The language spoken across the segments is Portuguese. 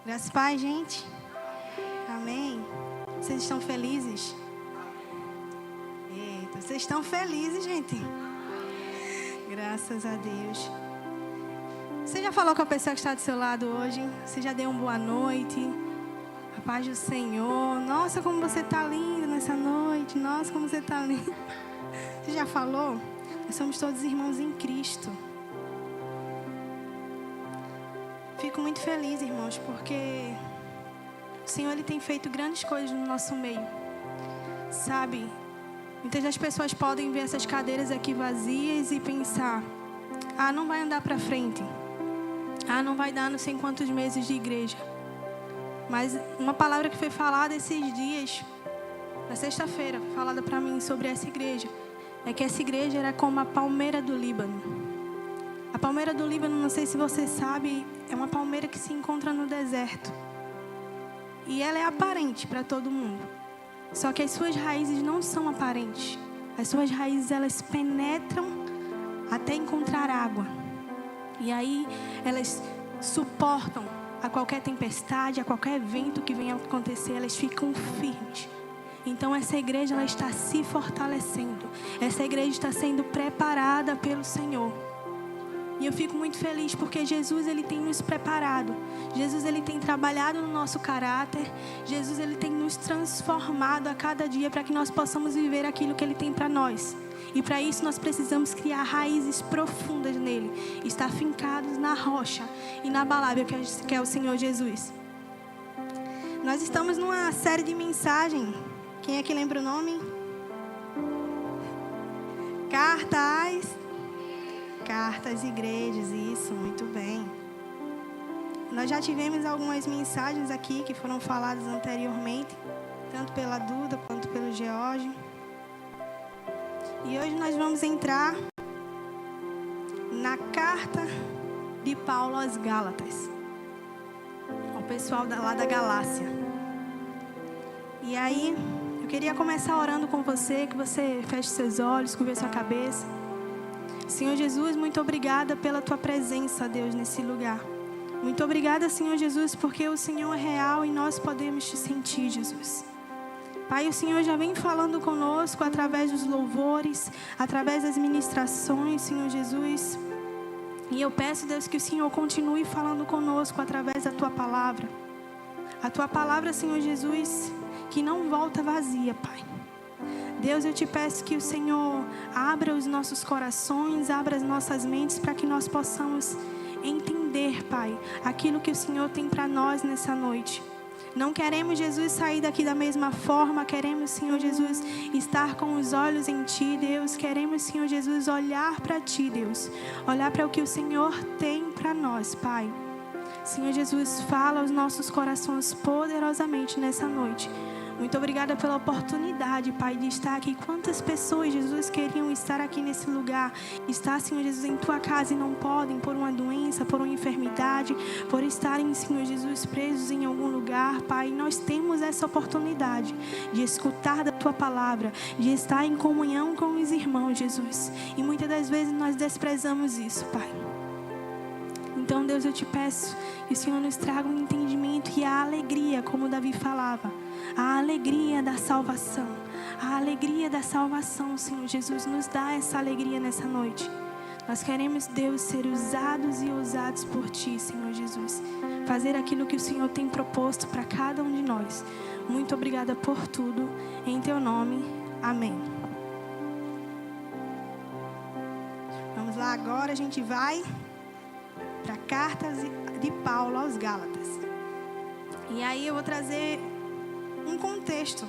Graças a Pai, gente. Amém. Vocês estão felizes? Eita, vocês estão felizes, gente? Graças a Deus. Você já falou com a pessoa que está do seu lado hoje? Você já deu uma boa noite? A paz do Senhor. Nossa, como você está lindo nessa noite. Nossa, como você está lindo. Você já falou? Nós somos todos irmãos em Cristo. Fico muito feliz, irmãos, porque o Senhor ele tem feito grandes coisas no nosso meio. Sabe? Muitas das pessoas podem ver essas cadeiras aqui vazias e pensar: ah, não vai andar para frente. Ah, não vai dar não sei quantos meses de igreja. Mas uma palavra que foi falada esses dias, na sexta-feira, falada para mim sobre essa igreja, é que essa igreja era como a palmeira do Líbano. A palmeira do Líbano, não sei se você sabe, é uma palmeira que se encontra no deserto. E ela é aparente para todo mundo. Só que as suas raízes não são aparentes. As suas raízes, elas penetram até encontrar água. E aí, elas suportam a qualquer tempestade, a qualquer vento que venha acontecer, elas ficam firmes. Então, essa igreja, ela está se fortalecendo. Essa igreja está sendo preparada pelo Senhor. E eu fico muito feliz porque Jesus ele tem nos preparado. Jesus ele tem trabalhado no nosso caráter. Jesus ele tem nos transformado a cada dia para que nós possamos viver aquilo que ele tem para nós. E para isso nós precisamos criar raízes profundas nele, estar fincados na rocha inabalável que é o Senhor Jesus. Nós estamos numa série de mensagens. Quem é que lembra o nome? Cartas, igrejas, isso, muito bem. Nós já tivemos algumas mensagens aqui que foram faladas anteriormente, tanto pela Duda quanto pelo George. E hoje nós vamos entrar na carta de Paulo aos Gálatas, ao pessoal lá da Galácia. E aí, eu queria começar orando com você, que você feche seus olhos, curve sua cabeça. Senhor Jesus, muito obrigada pela tua presença, Deus, nesse lugar. Muito obrigada, Senhor Jesus, porque o Senhor é real e nós podemos te sentir, Jesus. Pai, o Senhor já vem falando conosco através dos louvores, através das ministrações, Senhor Jesus. E eu peço, Deus, que o Senhor continue falando conosco através da tua palavra. A tua palavra, Senhor Jesus, que não volta vazia, Pai. Deus, eu te peço que o Senhor abra os nossos corações, abra as nossas mentes para que nós possamos entender, Pai, aquilo que o Senhor tem para nós nessa noite. Não queremos, Jesus, sair daqui da mesma forma. Queremos, Senhor Jesus, estar com os olhos em Ti, Deus. Queremos, Senhor Jesus, olhar para Ti, Deus. Olhar para o que o Senhor tem para nós, Pai. Senhor Jesus, fala aos nossos corações poderosamente nessa noite. Muito obrigada pela oportunidade, Pai, de estar aqui. Quantas pessoas, Jesus, queriam estar aqui nesse lugar, estar, Senhor Jesus, em Tua casa e não podem, por uma doença, por uma enfermidade, por estarem, Senhor Jesus, presos em algum lugar, Pai. Nós temos essa oportunidade de escutar da Tua palavra, de estar em comunhão com os irmãos, Jesus. E muitas das vezes nós desprezamos isso, Pai. Então, Deus, eu te peço que o Senhor nos traga um entendimento e a alegria, como Davi falava, a alegria da salvação. A alegria da salvação, Senhor Jesus, nos dá essa alegria nessa noite. Nós queremos, Deus, ser usados e usados por Ti, Senhor Jesus. Fazer aquilo que o Senhor tem proposto para cada um de nós. Muito obrigada por tudo. Em Teu nome, amém. Vamos lá, agora a gente vai para cartas de Paulo aos Gálatas. E aí eu vou trazer um contexto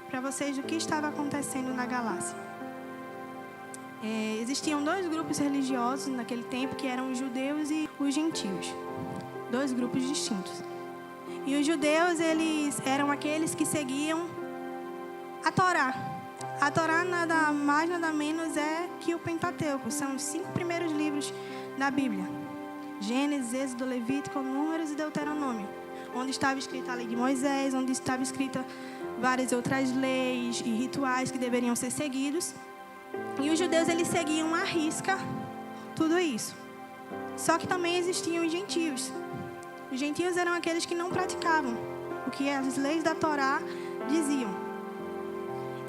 para vocês do que estava acontecendo na Galácia. Existiam dois grupos religiosos naquele tempo, que eram os judeus e os gentios. Dois grupos distintos. E os judeus, eles eram aqueles que seguiam a Torá. A Torá nada mais, nada menos é que o Pentateuco. São os 5 primeiros livros da Bíblia. Gênesis, Êxodo, Levítico, Números e Deuteronômio. Onde estava escrita a lei de Moisés, onde estava escrita várias outras leis e rituais que deveriam ser seguidos. E os judeus, eles seguiam à risca tudo isso. Só que também existiam os gentios. Os gentios eram aqueles que não praticavam o que as leis da Torá diziam.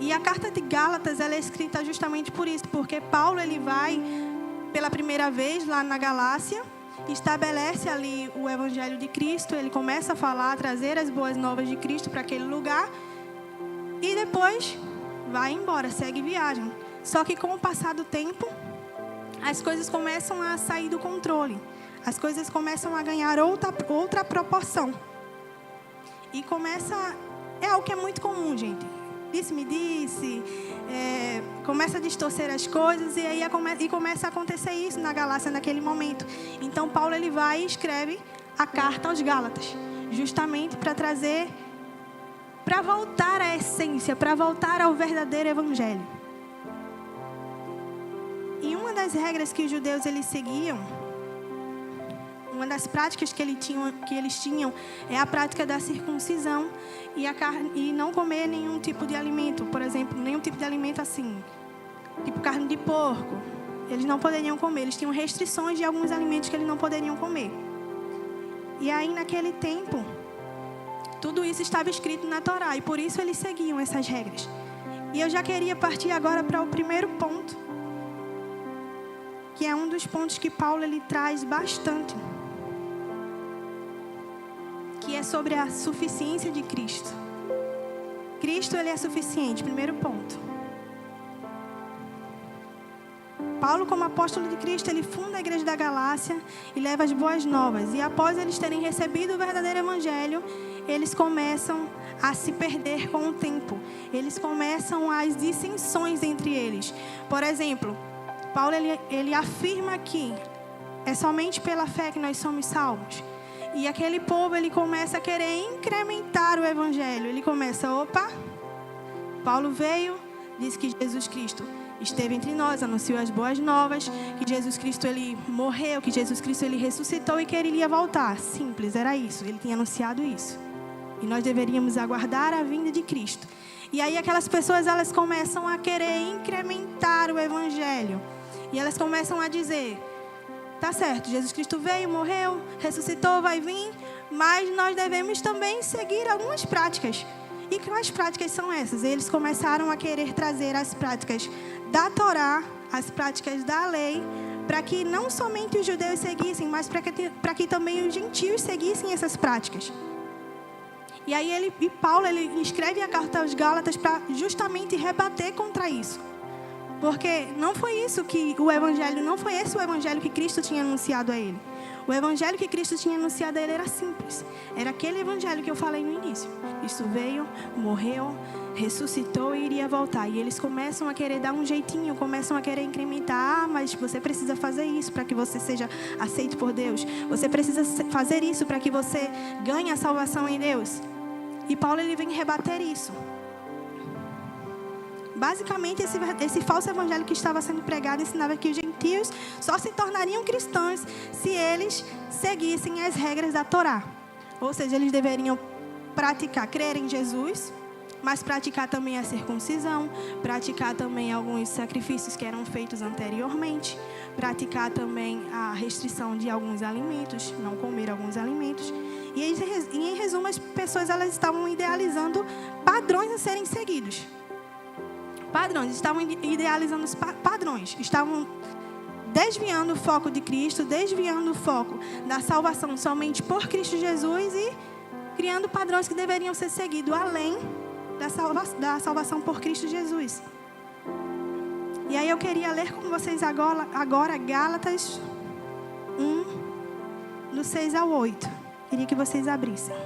E a carta de Gálatas, ela é escrita justamente por isso, porque Paulo, ele vai pela primeira vez lá na Galácia, estabelece ali o evangelho de Cristo, ele começa a falar, a trazer as boas novas de Cristo para aquele lugar, e depois vai embora, segue viagem. Só que com o passar do tempo, as coisas começam a sair do controle. As coisas começam a ganhar outra proporção. E é algo que é muito comum, gente. Disse-me disse, começa a distorcer as coisas e aí começa a acontecer isso na Galácia naquele momento. Então Paulo, ele vai e escreve a carta aos Gálatas, justamente para voltar à essência, para voltar ao verdadeiro evangelho. E uma das regras que os judeus eles seguiam, uma das práticas que eles tinham é a prática da circuncisão e não comer nenhum tipo de alimento, por exemplo, nenhum tipo de alimento assim, tipo carne de porco. Eles não poderiam comer, eles tinham restrições de alguns alimentos que eles não poderiam comer. E aí, naquele tempo, tudo isso estava escrito na Torá e por isso eles seguiam essas regras. E eu já queria partir agora para o primeiro ponto, que é um dos pontos que Paulo ele traz bastante, que é sobre a suficiência de Cristo. Cristo, ele é suficiente, primeiro ponto. Paulo, como apóstolo de Cristo, ele funda a igreja da Galácia e leva as boas novas. E após eles terem recebido o verdadeiro evangelho, eles começam a se perder com o tempo. Eles começam as dissensões entre eles. Por exemplo, Paulo, ele afirma que é somente pela fé que nós somos salvos. E aquele povo, ele começa a querer incrementar o evangelho. Ele começa, Paulo veio, disse que Jesus Cristo esteve entre nós, anunciou as boas novas, que Jesus Cristo, ele morreu, que Jesus Cristo, ele ressuscitou e que ele iria voltar. Simples, era isso. Ele tinha anunciado isso. E nós deveríamos aguardar a vinda de Cristo. E aí aquelas pessoas, elas começam a querer incrementar o evangelho. E elas começam a dizer, tá certo, Jesus Cristo veio, morreu, ressuscitou, vai vir, mas nós devemos também seguir algumas práticas. E quais práticas são essas? Eles começaram a querer trazer as práticas da Torá, as práticas da lei, para que não somente os judeus seguissem, mas para que também os gentios seguissem essas práticas. E aí Paulo, ele escreve a carta aos Gálatas para justamente rebater contra isso. Porque não foi isso que o evangelho, não foi esse o evangelho que Cristo tinha anunciado a ele. O evangelho que Cristo tinha anunciado a ele era simples. Era aquele evangelho que eu falei no início. Cristo veio, morreu, ressuscitou e iria voltar. E eles começam a querer dar um jeitinho, começam a querer incrementar. Mas você precisa fazer isso para que você seja aceito por Deus. Você precisa fazer isso para que você ganhe a salvação em Deus. E Paulo, ele vem rebater isso. Basicamente, esse falso evangelho que estava sendo pregado ensinava que os gentios só se tornariam cristãos se eles seguissem as regras da Torá. Ou seja, eles deveriam crer em Jesus, mas praticar também a circuncisão, praticar também alguns sacrifícios que eram feitos anteriormente, praticar também a restrição de alguns alimentos, não comer alguns alimentos. E em resumo, as pessoas elas estavam idealizando padrões a serem seguidos. Padrões, estavam idealizando os padrões, estavam desviando o foco de Cristo, desviando o foco da salvação somente por Cristo Jesus e criando padrões que deveriam ser seguidos além da salvação por Cristo Jesus. E aí eu queria ler com vocês agora Gálatas 1, do 6 ao 8. Queria que vocês abrissem.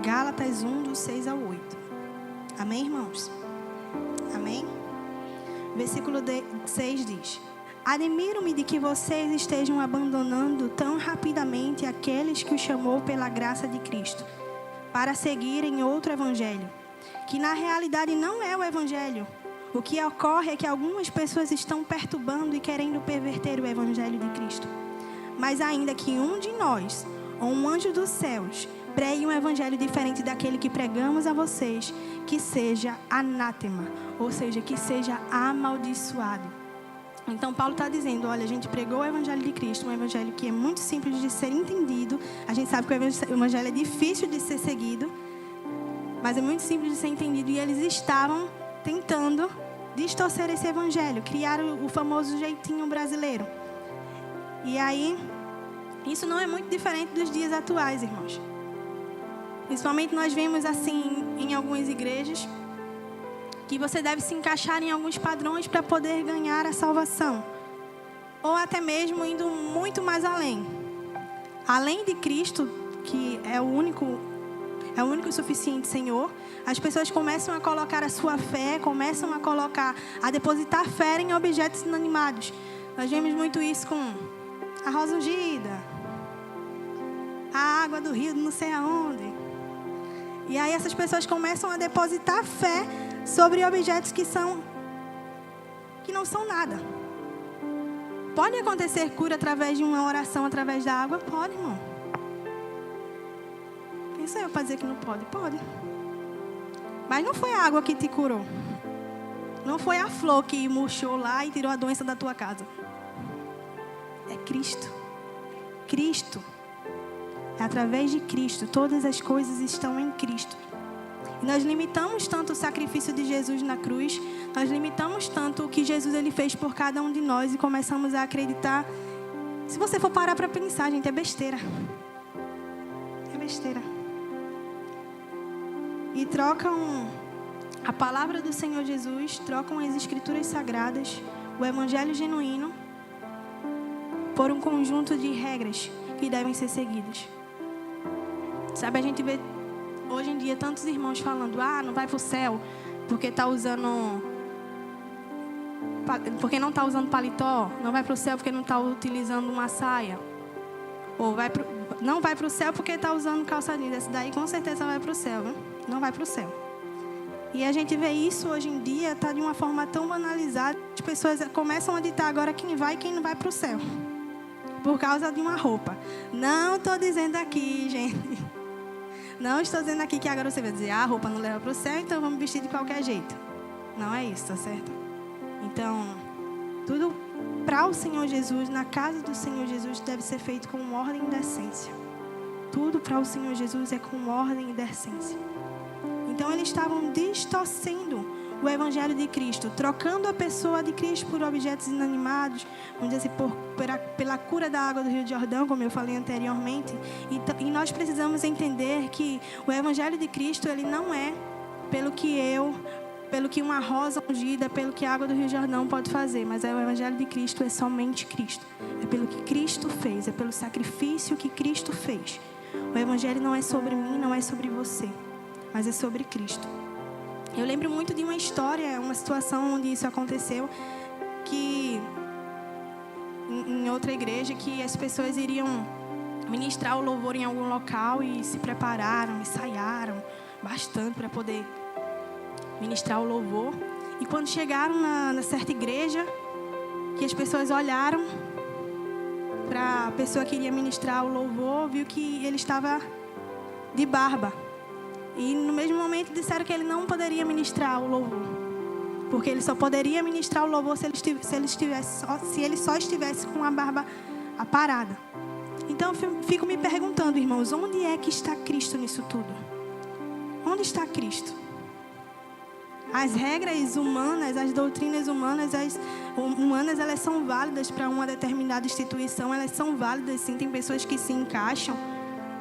Gálatas 1, do 6 ao 8. Amém, irmãos? Amém? Versículo 6 diz: Admiro-me de que vocês estejam abandonando tão rapidamente aqueles que o chamou pela graça de Cristo, para seguirem outro evangelho, que na realidade não é o evangelho. O que ocorre é que algumas pessoas estão perturbando e querendo perverter o evangelho de Cristo. Mas ainda que um de nós, ou um anjo dos céus, pregue um evangelho diferente daquele que pregamos a vocês, que seja anátema, ou seja, que seja amaldiçoado. Então Paulo está dizendo, olha, a gente pregou o evangelho de Cristo, um evangelho que é muito simples de ser entendido. A gente sabe que o evangelho é difícil de ser seguido, mas é muito simples de ser entendido. E eles estavam tentando distorcer esse evangelho, criar o famoso jeitinho brasileiro. E aí, isso não é muito diferente dos dias atuais, irmãos. Principalmente nós vemos assim em algumas igrejas, que você deve se encaixar em alguns padrões para poder ganhar a salvação. Ou até mesmo indo muito mais além. Além de Cristo, que é o único e suficiente Senhor, as pessoas começam a colocar a sua fé, começam a depositar fé em objetos inanimados. Nós vemos muito isso com a rosa ungida, a água do rio não sei aonde. E aí essas pessoas começam a depositar fé sobre objetos que não são nada. Pode acontecer cura através de uma oração, através da água? Pode, irmão. Quem sou eu para dizer que não pode? Pode. Mas não foi a água que te curou. Não foi a flor que murchou lá e tirou a doença da tua casa. É Cristo. Cristo. É através de Cristo. Todas as coisas estão em Cristo. E nós limitamos tanto o sacrifício de Jesus na cruz. Nós limitamos tanto o que Jesus ele fez por cada um de nós. E começamos a acreditar. Se você for parar para pensar, gente, é besteira. É besteira. E trocam a palavra do Senhor Jesus, trocam as escrituras sagradas, o evangelho genuíno, por um conjunto de regras que devem ser seguidas. Sabe, a gente vê hoje em dia tantos irmãos falando, não vai para o céu porque não está usando paletó, não vai para o céu porque não está utilizando uma saia, ou não vai para o céu porque está usando calça jeans. Esse daí com certeza vai para o céu, viu? Não vai para o céu. E a gente vê isso hoje em dia, está de uma forma tão banalizada, as pessoas começam a ditar agora quem vai e quem não vai para o céu, por causa de uma roupa. Não estou dizendo aqui, gente, não estou dizendo aqui que agora você vai dizer, a roupa não leva para o céu, então vamos vestir de qualquer jeito. Não é isso, tá certo? Então, tudo para o Senhor Jesus, na casa do Senhor Jesus, deve ser feito com ordem e decência. Tudo para o Senhor Jesus é com ordem e decência. Então, eles estavam distorcendo o evangelho de Cristo, trocando a pessoa de Cristo por objetos inanimados, vamos dizer assim, pela cura da água do Rio Jordão, como eu falei anteriormente. E nós precisamos entender que o evangelho de Cristo, ele não é pelo que uma rosa ungida, pelo que a água do Rio Jordão pode fazer, mas o evangelho de Cristo é somente Cristo. É pelo que Cristo fez, é pelo sacrifício que Cristo fez. O evangelho não é sobre mim, não é sobre você, mas é sobre Cristo. Eu lembro muito de uma história, uma situação onde isso aconteceu, que em outra igreja, que as pessoas iriam ministrar o louvor em algum local e se prepararam, ensaiaram bastante para poder ministrar o louvor. E quando chegaram na certa igreja, que as pessoas olharam para a pessoa que iria ministrar o louvor, viu que ele estava de barba. E no mesmo momento disseram que ele não poderia ministrar o louvor, porque ele só poderia ministrar o louvor se ele só estivesse com a barba aparada. Então eu fico me perguntando, irmãos, onde é que está Cristo nisso tudo? Onde está Cristo? As regras humanas, as doutrinas humanas, elas são válidas para uma determinada instituição, elas são válidas, sim, tem pessoas que se encaixam.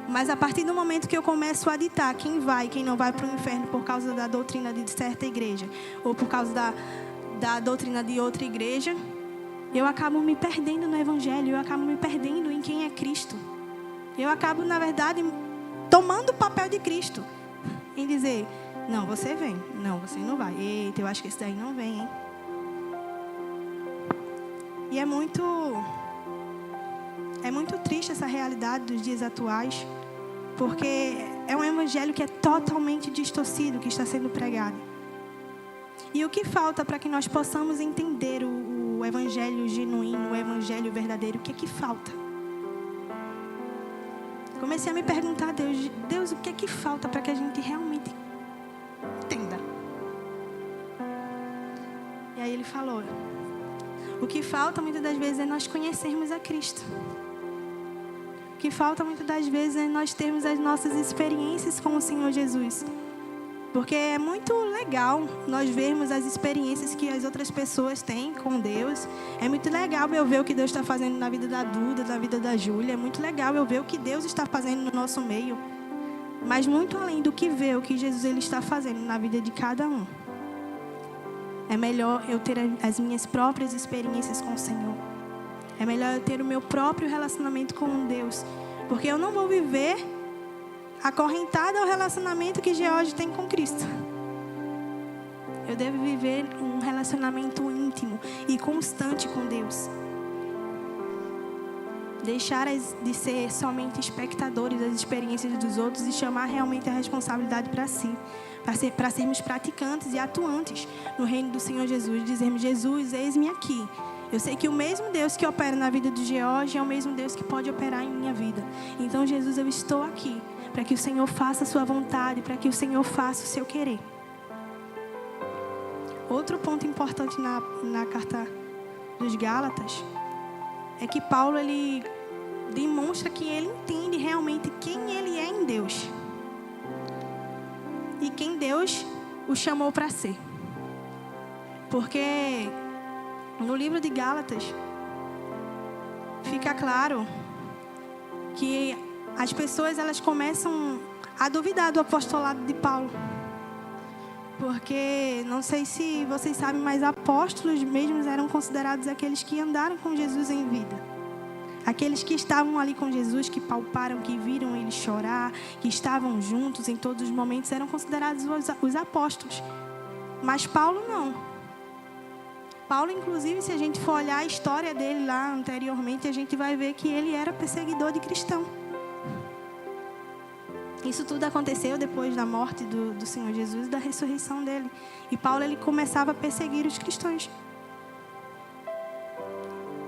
Mas a partir do momento que eu começo a ditar quem vai e quem não vai para o inferno por causa da doutrina de certa igreja, ou por causa da doutrina de outra igreja, eu acabo me perdendo no evangelho, eu acabo me perdendo em quem é Cristo. Eu acabo, na verdade, tomando o papel de Cristo, em dizer, não, você vem, não, você não vai. Eita, eu acho que esse daí não vem, hein? E é muito triste essa realidade dos dias atuais, porque é um evangelho que é totalmente distorcido, que está sendo pregado. E o que falta para que nós possamos entender o evangelho genuíno, o evangelho verdadeiro? O que é que falta? Comecei a me perguntar a Deus, o que é que falta para que a gente realmente entenda? E aí Ele falou, o que falta muitas das vezes é nós conhecermos a Cristo. O que falta muitas das vezes é nós termos as nossas experiências com o Senhor Jesus. Porque é muito legal nós vermos as experiências que as outras pessoas têm com Deus. É muito legal eu ver o que Deus está fazendo na vida da Duda, na vida da Júlia. É muito legal eu ver o que Deus está fazendo no nosso meio. Mas muito além do que ver o que Jesus ele está fazendo na vida de cada um. É melhor eu ter as minhas próprias experiências com o Senhor. É melhor eu ter o meu próprio relacionamento com Deus. Porque eu não vou viver acorrentada ao relacionamento que George tem com Cristo. Eu devo viver um relacionamento íntimo e constante com Deus. Deixar de ser somente espectadores das experiências dos outros e chamar realmente a responsabilidade para si. Para sermos praticantes e atuantes no reino do Senhor Jesus. Dizermos, Jesus, eis-me aqui. Eu sei que o mesmo Deus que opera na vida do George é o mesmo Deus que pode operar em minha vida. Então, Jesus, eu estou aqui para que o Senhor faça a sua vontade, para que o Senhor faça o seu querer. Outro ponto importante na carta dos Gálatas é que Paulo ele demonstra que ele entende realmente quem ele é em Deus e quem Deus o chamou para ser. Porque no livro de Gálatas fica claro que as pessoas elas começam a duvidar do apostolado de Paulo. Porque, não sei se vocês sabem, mas apóstolos mesmos eram considerados aqueles que andaram com Jesus em vida. Aqueles que estavam ali com Jesus, que palparam, que viram ele chorar, que estavam juntos em todos os momentos, eram considerados os apóstolos. Mas Paulo não. Paulo, inclusive, se a gente for olhar a história dele lá anteriormente, a gente vai ver que ele era perseguidor de cristão. Isso tudo aconteceu depois da morte do Senhor Jesus e da ressurreição dele. E Paulo ele começava a perseguir os cristãos.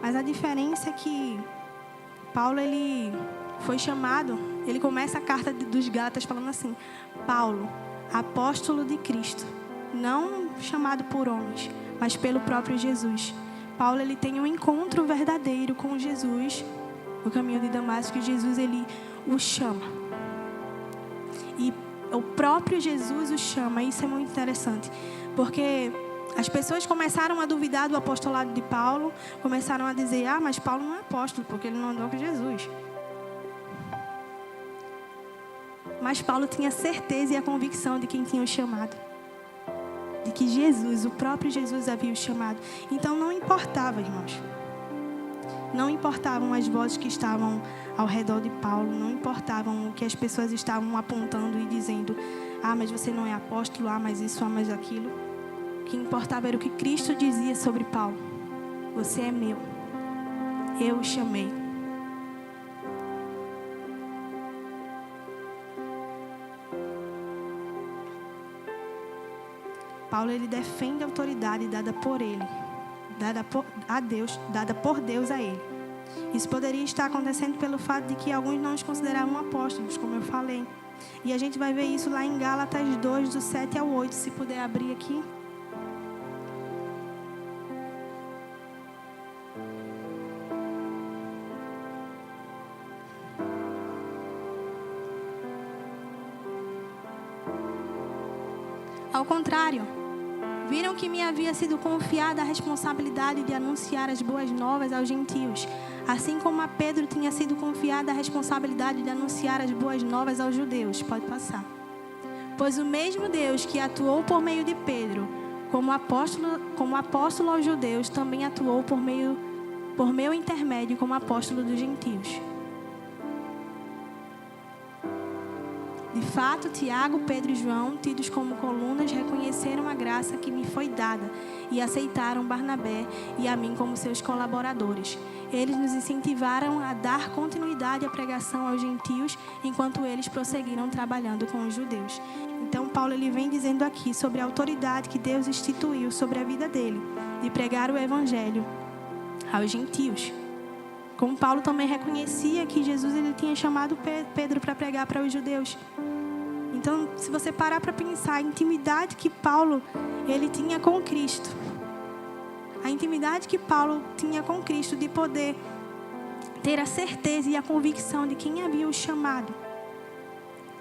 Mas a diferença é que Paulo ele foi chamado, ele começa a carta dos Gálatas falando assim: Paulo, apóstolo de Cristo, não chamado por homens, mas pelo próprio Jesus. Paulo ele tem um encontro verdadeiro com Jesus no caminho de Damasco, e Jesus ele o chama. E o próprio Jesus o chama. Isso é muito interessante, porque as pessoas começaram a duvidar do apostolado de Paulo, começaram a dizer, mas Paulo não é apóstolo, porque ele não andou com Jesus. Mas Paulo tinha certeza e a convicção de quem tinha o chamado, de que Jesus, o próprio Jesus havia o chamado. Então não importava, irmãos. Não importavam as vozes que estavam ao redor de Paulo, não importavam o que as pessoas estavam apontando e dizendo, mas você não é apóstolo, mas isso, mas aquilo. O que importava era o que Cristo dizia sobre Paulo. Você é meu, eu o chamei. Paulo ele defende a autoridade dada por ele, dada por Deus a ele. Isso poderia estar acontecendo pelo fato de que alguns não os consideravam apóstolos, como eu falei. E a gente vai ver isso lá em Gálatas 2, do 7 ao 8, se puder abrir aqui. Ao contrário, viram que me havia sido confiada a responsabilidade de anunciar as boas novas aos gentios, assim como a Pedro tinha sido confiada a responsabilidade de anunciar as boas novas aos judeus. Pode passar. Pois o mesmo Deus que atuou por meio de Pedro, como apóstolo aos judeus, também atuou por meu intermédio como apóstolo dos gentios. De fato, Tiago, Pedro e João, tidos como colunas, reconheceram a graça que me foi dada e aceitaram Barnabé e a mim como seus colaboradores. Eles nos incentivaram a dar continuidade à pregação aos gentios, enquanto eles prosseguiram trabalhando com os judeus. Então, Paulo ele vem dizendo aqui sobre a autoridade que Deus instituiu sobre a vida dele, de pregar o evangelho aos gentios. Como Paulo também reconhecia que Jesus ele tinha chamado Pedro para pregar para os judeus. Então, se você parar para pensar, a intimidade que Paulo ele tinha com Cristo, a intimidade que Paulo tinha com Cristo de poder ter a certeza e a convicção de quem havia o chamado,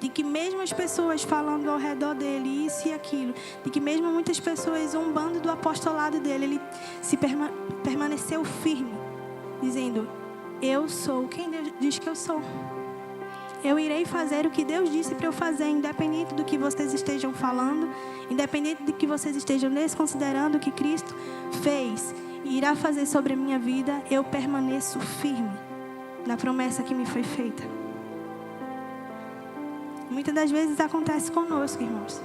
de que mesmo as pessoas falando ao redor dele isso e aquilo, de que mesmo muitas pessoas zombando do apostolado dele, ele permaneceu firme, dizendo: eu sou quem Deus diz que eu sou. Eu irei fazer o que Deus disse para eu fazer, independente do que vocês estejam falando, independente de que vocês estejam desconsiderando o que Cristo fez e irá fazer sobre a minha vida. Eu permaneço firme na promessa que me foi feita. Muitas das vezes acontece conosco, irmãos.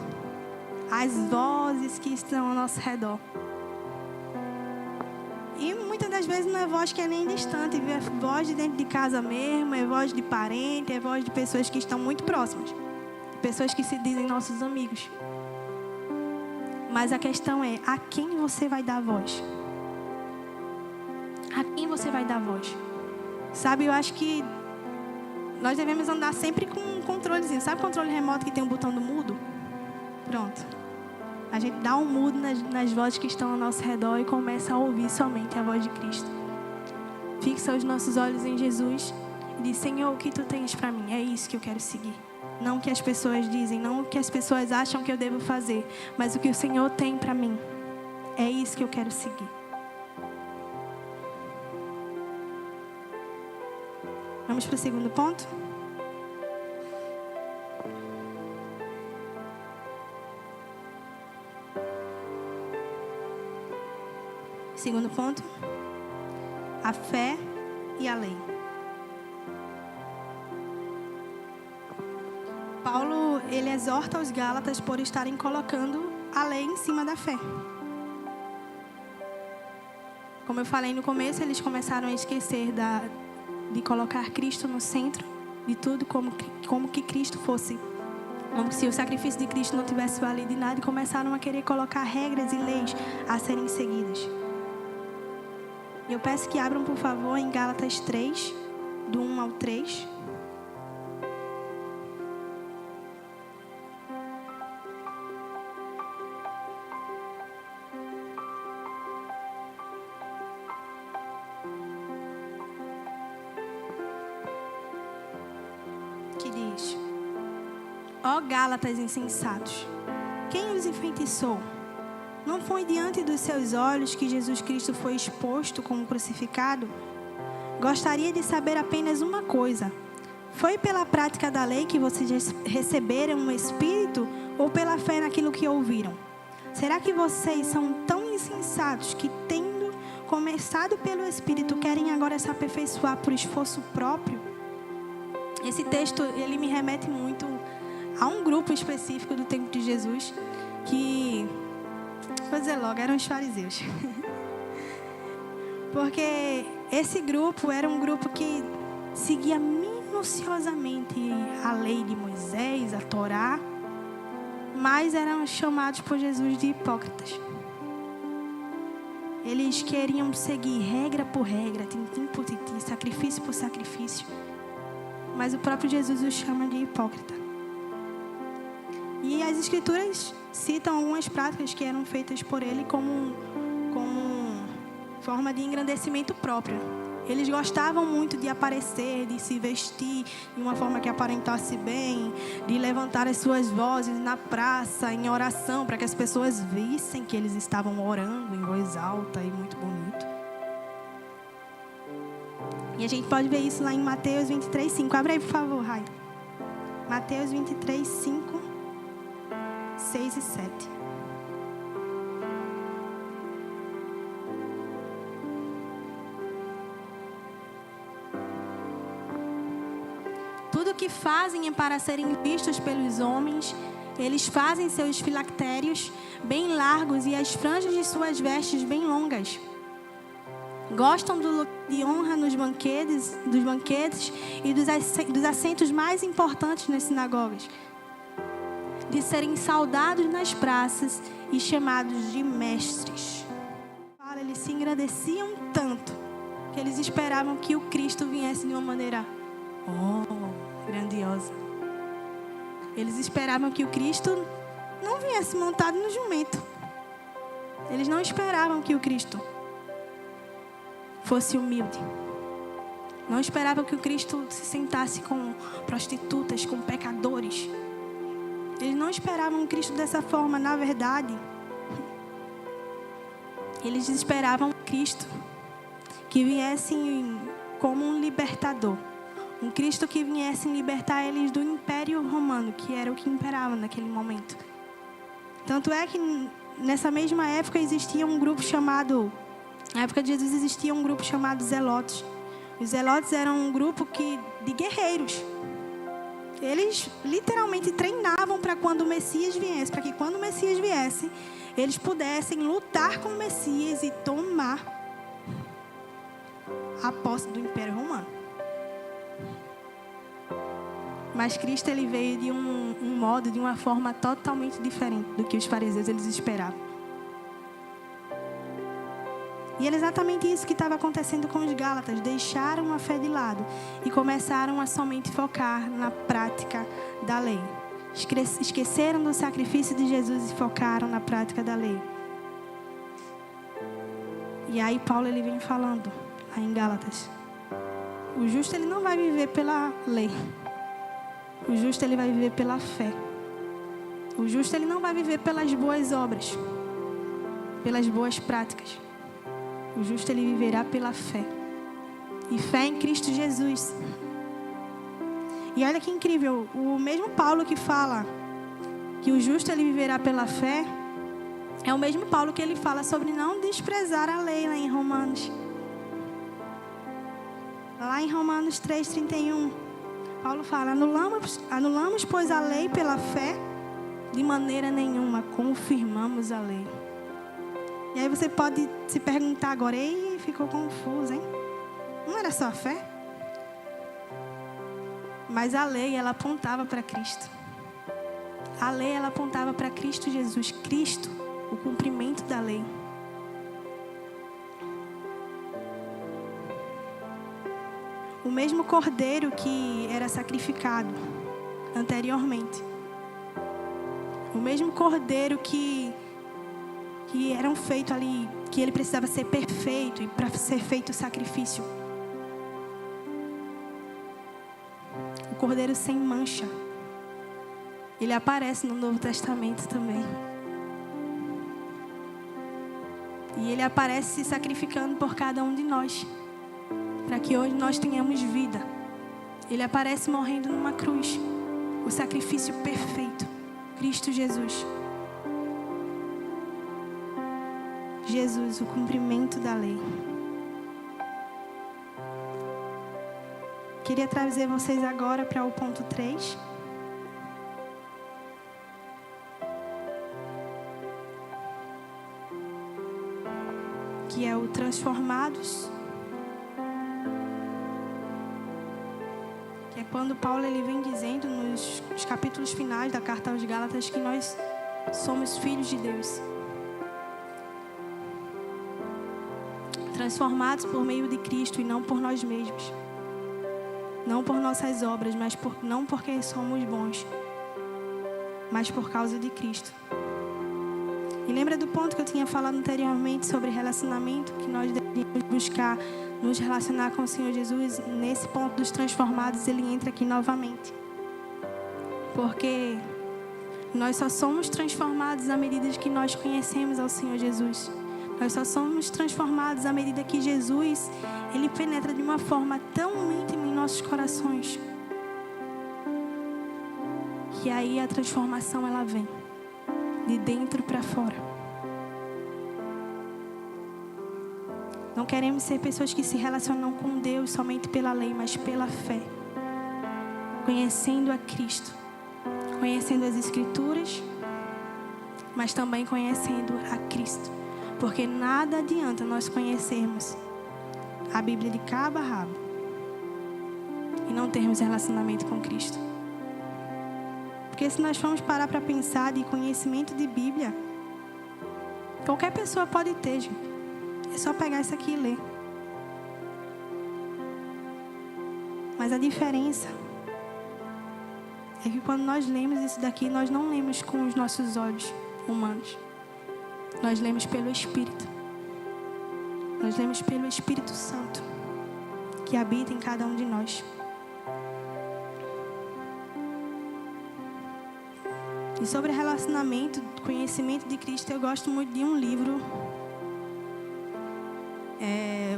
As vozes que estão ao nosso redor. E muitas das vezes não é voz que é nem distante, é voz de dentro de casa mesmo, é voz de parente, é voz de pessoas que estão muito próximas. Pessoas que se dizem nossos amigos. Mas a questão é, a quem você vai dar voz? A quem você vai dar voz? Sabe, eu acho que nós devemos andar sempre com um controlezinho. Sabe o controle remoto que tem um botão do mudo? Pronto. A gente dá um mudo nas vozes que estão ao nosso redor e começa a ouvir somente a voz de Cristo. Fixa os nossos olhos em Jesus e diz: Senhor, o que Tu tens para mim? É isso que eu quero seguir. Não o que as pessoas dizem, não o que as pessoas acham que eu devo fazer, mas o que o Senhor tem para mim. É isso que eu quero seguir. Vamos para o segundo ponto? Segundo ponto, a fé e a lei. Paulo, ele exorta os Gálatas por estarem colocando a lei em cima da fé. Como eu falei no começo, eles começaram a esquecer de colocar Cristo no centro de tudo, como que Cristo fosse, como se o sacrifício de Cristo não tivesse valido de nada, e começaram a querer colocar regras e leis a serem seguidas. Eu peço que abram, por favor, em Gálatas 3, do 1 ao 3. Que diz: Ó Gálatas insensatos, quem os enfeitiçou? Não foi diante dos seus olhos que Jesus Cristo foi exposto como crucificado? Gostaria de saber apenas uma coisa: foi pela prática da lei que vocês receberam um Espírito ou pela fé naquilo que ouviram? Será que vocês são tão insensatos que, tendo começado pelo Espírito, querem agora se aperfeiçoar por esforço próprio? Esse texto, ele me remete muito a um grupo específico do tempo de Jesus que... Vou dizer logo, eram os fariseus. Porque esse grupo era um grupo que seguia minuciosamente a lei de Moisés, a Torá, mas eram chamados por Jesus de hipócritas. Eles queriam seguir regra por regra, tintim por tintim, sacrifício por sacrifício, mas o próprio Jesus os chama de hipócrita. E as Escrituras citam algumas práticas que eram feitas por ele como forma de engrandecimento próprio. Eles gostavam muito de aparecer, de se vestir de uma forma que aparentasse bem, de levantar as suas vozes na praça, em oração, para que as pessoas vissem que eles estavam orando em voz alta e muito bonito. E a gente pode ver isso lá em Mateus 23, 5. Abre aí, por favor, Rai. Mateus 23, 5. 6 e 7. Tudo o que fazem é para serem vistos pelos homens. Eles fazem seus filactérios bem largos e as franjas de suas vestes bem longas. Gostam de honra nos banquetes e dos assentos mais importantes nas sinagogas, de serem saudados nas praças e chamados de mestres. Eles se engrandeciam tanto que eles esperavam que o Cristo viesse de uma maneira grandiosa. Eles esperavam que o Cristo não viesse montado no jumento. Eles não esperavam que o Cristo fosse humilde. Não esperavam que o Cristo se sentasse com prostitutas, com pecadores. Eles não esperavam o Cristo dessa forma. Na verdade, eles esperavam um Cristo que viesse como um libertador. Um Cristo que viesse libertar eles do Império Romano, que era o que imperava naquele momento. Tanto é que nessa mesma época existia um grupo chamado... Na época de Jesus existia um grupo chamado Zelotes. Os Zelotes eram um grupo de guerreiros. Eles literalmente treinavam para quando o Messias viesse, para que quando o Messias viesse, eles pudessem lutar com o Messias e tomar a posse do Império Romano. Mas Cristo, ele veio de um modo, de uma forma totalmente diferente do que os fariseus eles esperavam. E era exatamente isso que estava acontecendo com os Gálatas. Deixaram a fé de lado e começaram a somente focar na prática da lei. Esqueceram do sacrifício de Jesus e focaram na prática da lei. E aí Paulo, ele vem falando lá em Gálatas: o justo, ele não vai viver pela lei. O justo, ele vai viver pela fé. O justo, ele não vai viver pelas boas obras, pelas boas práticas. O justo, ele viverá pela fé. E fé em Cristo Jesus. E olha que incrível, o mesmo Paulo que fala que o justo, ele viverá pela fé, é o mesmo Paulo que ele fala sobre não desprezar a lei lá em Romanos. Lá em Romanos 3:31, Paulo fala: anulamos, pois, a lei pela fé? De maneira nenhuma, confirmamos a lei. E aí você pode se perguntar agora: ei, ficou confuso, hein? Não era só a fé? Mas a lei, ela apontava para Cristo. A lei, ela apontava para Cristo Jesus. Cristo, o cumprimento da lei. O mesmo cordeiro que era sacrificado anteriormente. O mesmo cordeiro que eram feitos ali, que ele precisava ser perfeito e para ser feito o sacrifício. O cordeiro sem mancha. Ele aparece no Novo Testamento também. E ele aparece se sacrificando por cada um de nós, para que hoje nós tenhamos vida. Ele aparece morrendo numa cruz. O sacrifício perfeito. Cristo Jesus. Jesus, o cumprimento da lei. Queria trazer vocês agora para o ponto 3. Que é o transformados. Que é quando Paulo, ele vem dizendo nos capítulos finais da carta aos Gálatas que nós somos filhos de Deus. Transformados por meio de Cristo e não por nós mesmos. Não por nossas obras, não porque somos bons, mas por causa de Cristo. E lembra do ponto que eu tinha falado anteriormente sobre relacionamento, que nós deveríamos buscar nos relacionar com o Senhor Jesus? Nesse ponto dos transformados, ele entra aqui novamente. Porque nós só somos transformados à medida que nós conhecemos ao Senhor Jesus. Nós só somos transformados à medida que Jesus, ele penetra de uma forma tão íntima em nossos corações, que aí a transformação, ela vem de dentro para fora. Não queremos ser pessoas que se relacionam com Deus somente pela lei, mas pela fé, conhecendo a Cristo, conhecendo as Escrituras, mas também conhecendo a Cristo. Porque nada adianta nós conhecermos a Bíblia de cabo a rabo e não termos relacionamento com Cristo. Porque se nós formos parar para pensar de conhecimento de Bíblia, qualquer pessoa pode ter, gente. É só pegar isso aqui e ler. Mas a diferença é que quando nós lemos isso daqui, nós não lemos com os nossos olhos humanos. Nós lemos pelo Espírito. Nós lemos pelo Espírito Santo, que habita em cada um de nós. E sobre relacionamento, conhecimento de Cristo, eu gosto muito de um livro.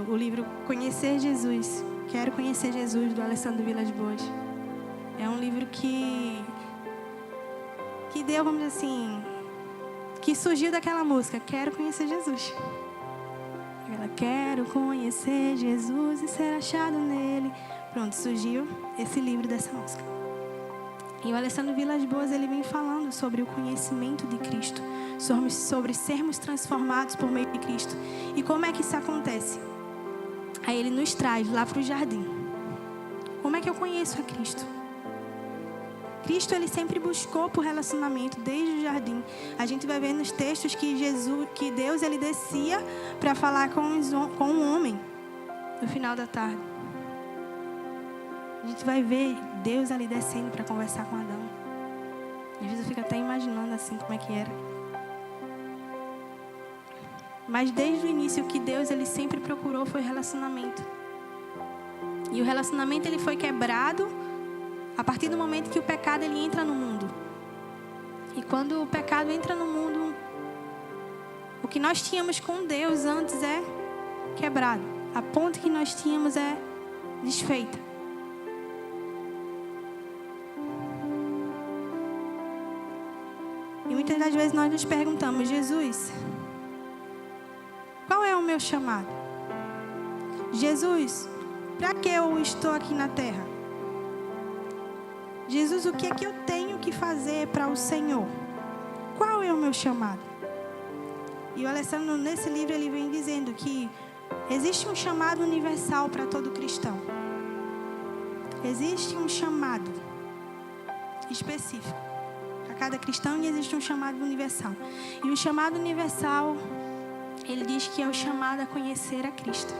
O livro Conhecer Jesus. Quero Conhecer Jesus, do Alessandro Vilas Boas. É um livro que deu, vamos dizer assim, que surgiu daquela música, Quero Conhecer Jesus. Ela, quero conhecer Jesus e ser achado nele. Pronto, surgiu esse livro dessa música. E o Alessandro Vilas Boas, ele vem falando sobre o conhecimento de Cristo, sobre sermos transformados por meio de Cristo. E como é que isso acontece? Aí ele nos traz lá para o jardim. Como é que eu conheço a Cristo? Cristo, ele sempre buscou por relacionamento desde o jardim. A gente vai ver nos textos que Deus, ele descia para falar com o homem no final da tarde. A gente vai ver Deus ali descendo para conversar com Adão. Às vezes eu fico até imaginando assim como é que era. Mas desde o início o que Deus, ele sempre procurou foi relacionamento. E o relacionamento, ele foi quebrado a partir do momento que o pecado, ele entra no mundo. E quando o pecado entra no mundo, o que nós tínhamos com Deus antes é quebrado. A ponte que nós tínhamos é desfeita. E muitas das vezes nós nos perguntamos, Jesus, qual é o meu chamado? Jesus, para que eu estou aqui na terra? Jesus, o que é que eu tenho que fazer para o Senhor? Qual é o meu chamado? E o Alessandro, nesse livro, ele vem dizendo que existe um chamado universal para todo cristão. Existe um chamado específico para cada cristão e existe um chamado universal. E o chamado universal, ele diz que é o chamado a conhecer a Cristo.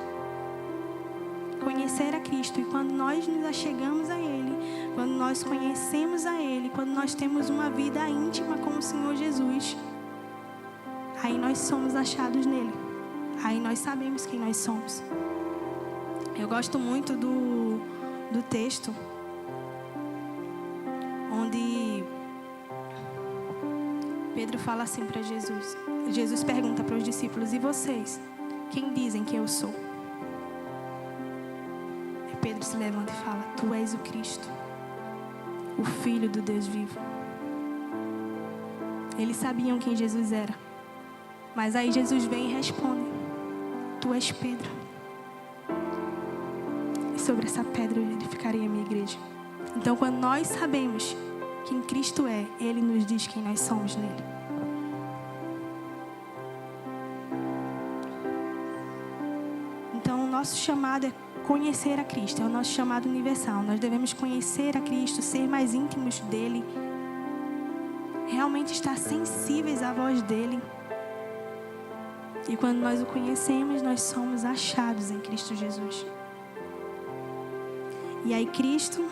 Conhecer a Cristo. E quando nós nos achegamos a Ele, quando nós conhecemos a Ele, quando nós temos uma vida íntima com o Senhor Jesus, aí nós somos achados nele. Aí nós sabemos quem nós somos. Eu gosto muito do texto onde Pedro fala assim para Jesus. Jesus pergunta para os discípulos, e vocês? Quem dizem que eu sou? E Pedro se levanta e fala, tu és o Cristo, o Filho do Deus vivo. Eles sabiam quem Jesus era. Mas aí Jesus vem e responde, tu és Pedro. E sobre essa pedra eu edificarei a minha igreja. Então, quando nós sabemos quem Cristo é, Ele nos diz quem nós somos nele. Então, o nosso chamado é conhecer a Cristo. É o nosso chamado universal. Nós devemos conhecer a Cristo, ser mais íntimos dele, realmente estar sensíveis à voz dele. E quando nós o conhecemos, nós somos achados em Cristo Jesus. E aí Cristo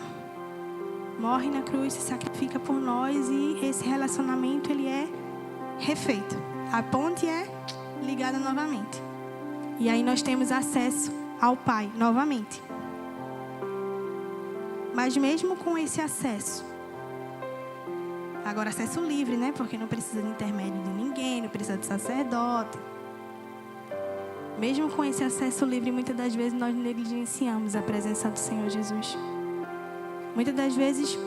morre na cruz, se sacrifica por nós e esse relacionamento, ele é refeito. A ponte é ligada novamente. E aí nós temos acesso ao Pai novamente. Mas mesmo com esse acesso, agora acesso livre, né? Porque não precisa de intermédio de ninguém, não precisa de sacerdote. Mesmo com esse acesso livre, muitas das vezes nós negligenciamos a presença do Senhor Jesus. Muitas das vezes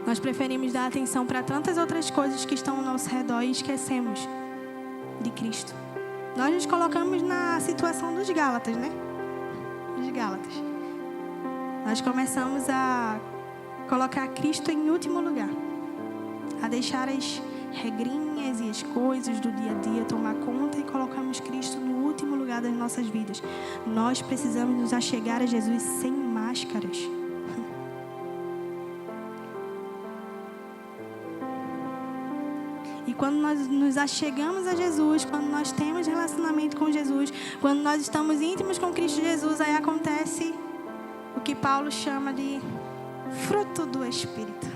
nós preferimos dar atenção para tantas outras coisas que estão ao nosso redor e esquecemos de Cristo. Nós nos colocamos na situação dos Gálatas, né? Dos Gálatas. Nós começamos a colocar Cristo em último lugar. A deixar as regrinhas e as coisas do dia a dia tomar conta e colocamos Cristo no último lugar das nossas vidas. Nós precisamos nos achegar a Jesus sem máscaras. E quando nós nos achegamos a Jesus, quando nós temos relacionamento com Jesus, quando nós estamos íntimos com Cristo Jesus, aí acontece o que Paulo chama de fruto do Espírito.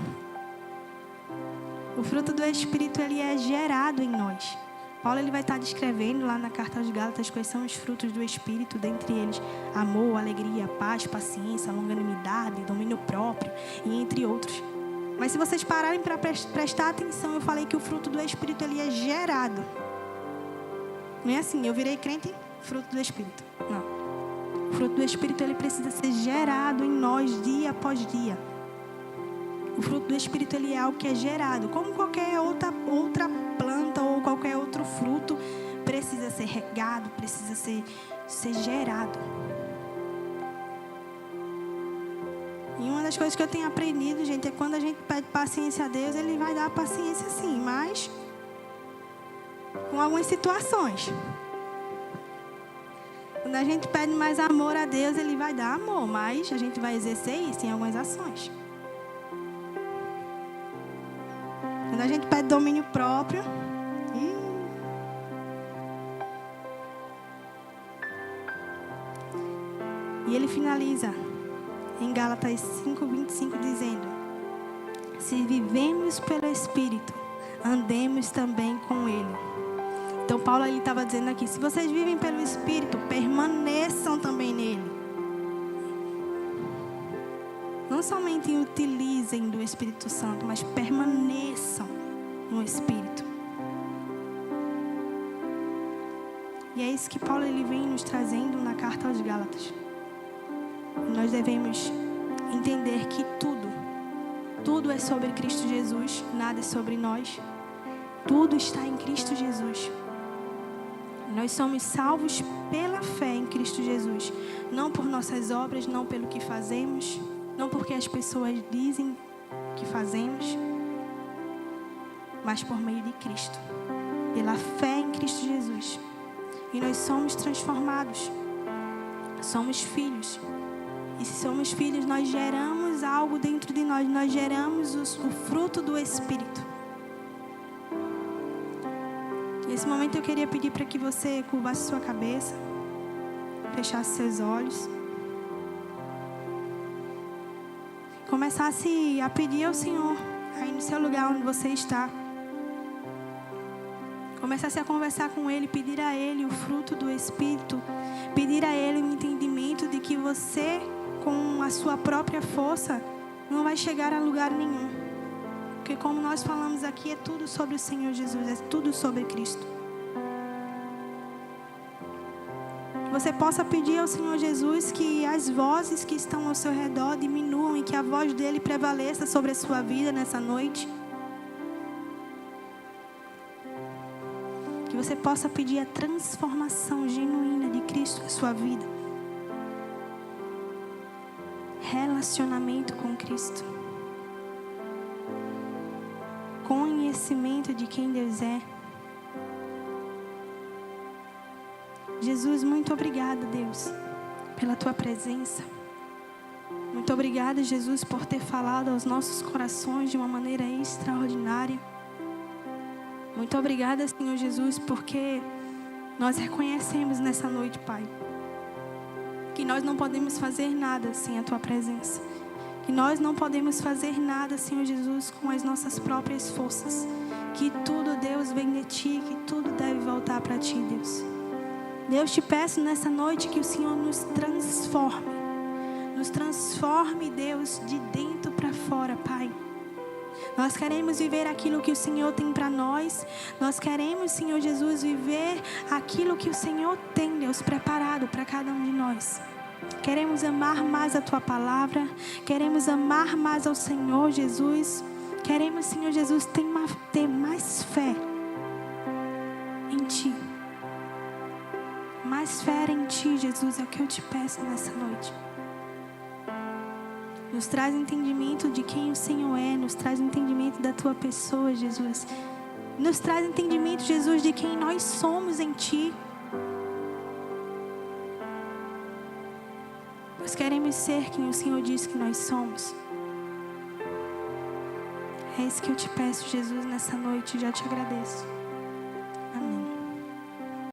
O fruto do Espírito, ele é gerado em nós. Paulo, ele vai estar descrevendo lá na carta aos Gálatas quais são os frutos do Espírito, dentre eles amor, alegria, paz, paciência, longanimidade, domínio próprio e entre outros. Mas se vocês pararem para prestar atenção, eu falei que o fruto do Espírito, ele é gerado. Não é assim, eu virei crente, fruto do Espírito. Não. O fruto do Espírito, ele precisa ser gerado em nós dia após dia. O fruto do Espírito, ele é algo que é gerado. Como qualquer outra planta ou qualquer outro fruto, precisa ser regado, precisa ser gerado. E uma das coisas que eu tenho aprendido, gente, é quando a gente pede paciência a Deus, Ele vai dar paciência sim, mas com algumas situações. Quando a gente pede mais amor a Deus, Ele vai dar amor, mas a gente vai exercer isso em algumas ações. Quando a gente pede domínio próprio, e ele finaliza em Gálatas 5:25 dizendo: se vivemos pelo Espírito, andemos também com Ele. Então Paulo estava dizendo aqui: se vocês vivem pelo Espírito, permaneçam também nele. Não somente utilizem do Espírito Santo, mas permaneçam no Espírito. E é isso que Paulo ele vem nos trazendo na carta aos Gálatas. Nós devemos entender que tudo é sobre Cristo Jesus, nada é sobre nós. Tudo está em Cristo Jesus. Nós somos salvos pela fé em Cristo Jesus, não por nossas obras, não pelo que fazemos, não porque as pessoas dizem que fazemos, mas por meio de Cristo, pela fé em Cristo Jesus. E nós somos transformados, somos filhos. E se somos filhos, nós geramos algo dentro de nós, nós geramos o fruto do Espírito. Nesse momento eu queria pedir para que você curvasse sua cabeça, fechasse seus olhos, começasse a pedir ao Senhor, aí no seu lugar onde você está. Começasse a conversar com Ele, pedir a Ele o fruto do Espírito, pedir a Ele o entendimento de que você, com a sua própria força, não vai chegar a lugar nenhum. Porque como nós falamos aqui, é tudo sobre o Senhor Jesus, é tudo sobre Cristo. Você possa pedir ao Senhor Jesus que as vozes que estão ao seu redor diminuam e que a voz dele prevaleça sobre a sua vida nessa noite. Que você possa pedir a transformação genuína de Cristo na sua vida. Relacionamento com Cristo. Conhecimento de quem Deus é. Jesus, muito obrigada, Deus, pela Tua presença. Muito obrigada, Jesus, por ter falado aos nossos corações de uma maneira extraordinária. Muito obrigada, Senhor Jesus, porque nós reconhecemos nessa noite, Pai, que nós não podemos fazer nada sem a Tua presença. Que nós não podemos fazer nada, Senhor Jesus, com as nossas próprias forças. Que tudo, Deus, vem de Ti, que tudo deve voltar para Ti, Deus. Deus, te peço nessa noite que o Senhor nos transforme. Nos transforme, Deus, de dentro para fora, Pai. Nós queremos viver aquilo que o Senhor tem para nós. Nós queremos, Senhor Jesus, viver aquilo que o Senhor tem, Deus, preparado para cada um de nós. Queremos amar mais a Tua palavra. Queremos amar mais ao Senhor Jesus. Queremos, Senhor Jesus, ter mais fé em Ti. Mais fé em Ti, Jesus, é o que eu te peço nessa noite. Nos traz entendimento de quem o Senhor é. Nos traz entendimento da Tua pessoa, Jesus. Nos traz entendimento, Jesus, de quem nós somos em Ti. Nós queremos ser quem o Senhor diz que nós somos. É isso que eu te peço, Jesus, nessa noite. Já te agradeço.